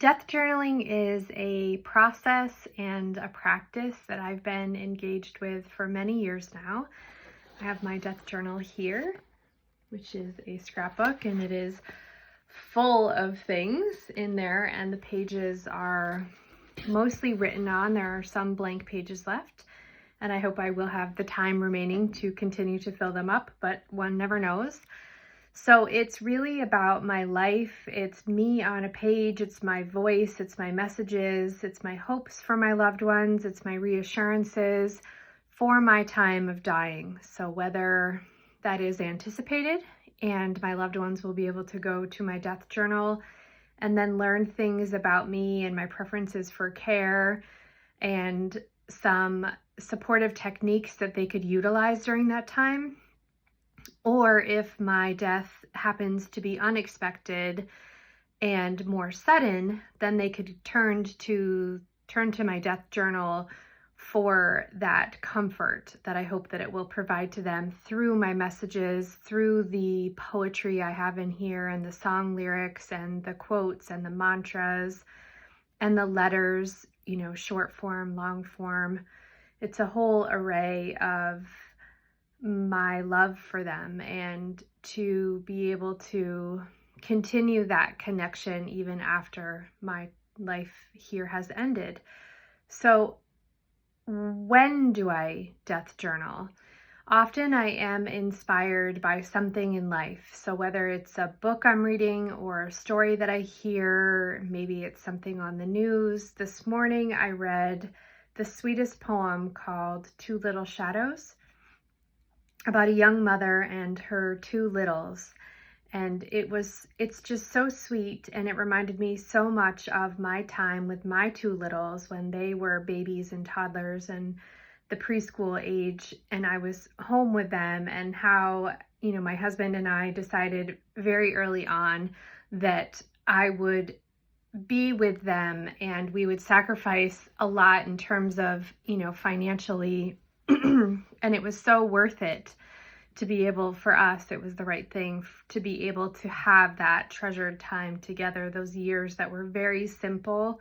Death journaling is a process and a practice that I've been engaged with for many years now. I have my death journal here, which is a scrapbook, and it is full of things in there, and the pages are mostly written on. There are some blank pages left, and I hope I will have the time remaining to continue to fill them up, but one never knows. So it's really about my life. It's me on a page. It's my voice. It's my messages. It's my hopes for my loved ones. It's my reassurances for my time of dying. So whether that is anticipated and my loved ones will be able to go to my death journal and then learn things about me and my preferences for care and some supportive techniques that they could utilize during that time. Or if my death happens to be unexpected and more sudden, then they could turn to my death journal for that comfort that I hope that it will provide to them through my messages, through the poetry I have in here, and the song lyrics and the quotes and the mantras and the letters, short form, long form. It's a whole array of my love for them, and to be able to continue that connection even after my life here has ended. So when do I death journal? Often I am inspired by something in life. So whether it's a book I'm reading or a story that I hear, maybe it's something on the news. This morning I read the sweetest poem called Two Little Shadows, about a young mother and her two littles. And it's just so sweet, and it reminded me so much of my time with my two littles when they were babies and toddlers and the preschool age, and I was home with them, and how, my husband and I decided very early on that I would be with them and we would sacrifice a lot in terms of, financially, and it was so worth it to be able, for us, it was the right thing to be able to have that treasured time together, those years that were very simple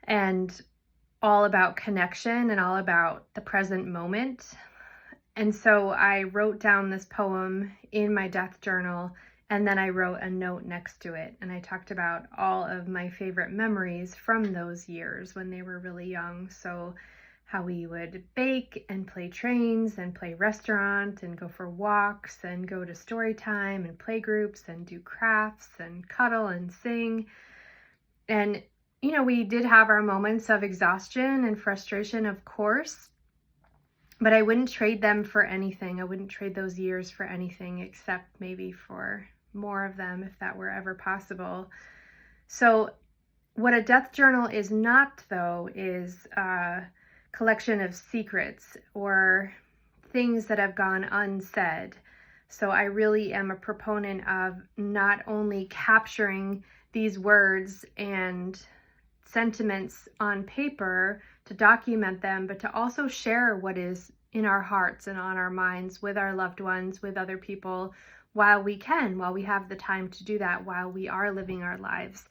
and all about connection and all about the present moment. And so I wrote down this poem in my death journal, and then I wrote a note next to it, and I talked about all of my favorite memories from those years when they were really young. So how we would bake and play trains and play restaurant and go for walks and go to story time and play groups and do crafts and cuddle and sing. And, we did have our moments of exhaustion and frustration, of course, but I wouldn't trade them for anything. I wouldn't trade those years for anything except maybe for more of them, if that were ever possible. So what a death journal is not, though, is collection of secrets or things that have gone unsaid. So I really am a proponent of not only capturing these words and sentiments on paper to document them, but to also share what is in our hearts and on our minds with our loved ones, with other people, while we have the time to do that, while we are living our lives,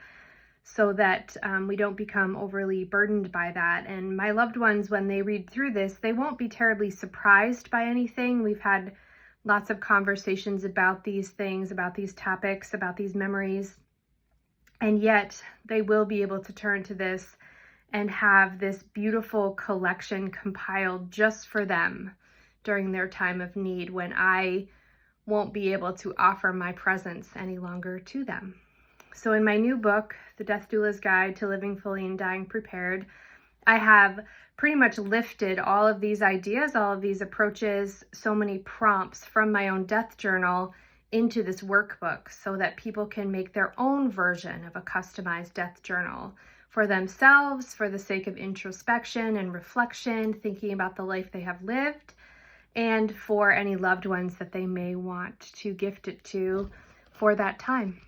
so that we don't become overly burdened by that. And my loved ones, when they read through this, they won't be terribly surprised by anything. We've had lots of conversations about these things, about these topics, about these memories, and yet they will be able to turn to this and have this beautiful collection compiled just for them during their time of need, when I won't be able to offer my presence any longer to them. So in my new book, The Death Doula's Guide to Living Fully and Dying Prepared, I have pretty much lifted all of these ideas, all of these approaches, so many prompts from my own death journal into this workbook, so that people can make their own version of a customized death journal for themselves, for the sake of introspection and reflection, thinking about the life they have lived, and for any loved ones that they may want to gift it to for that time.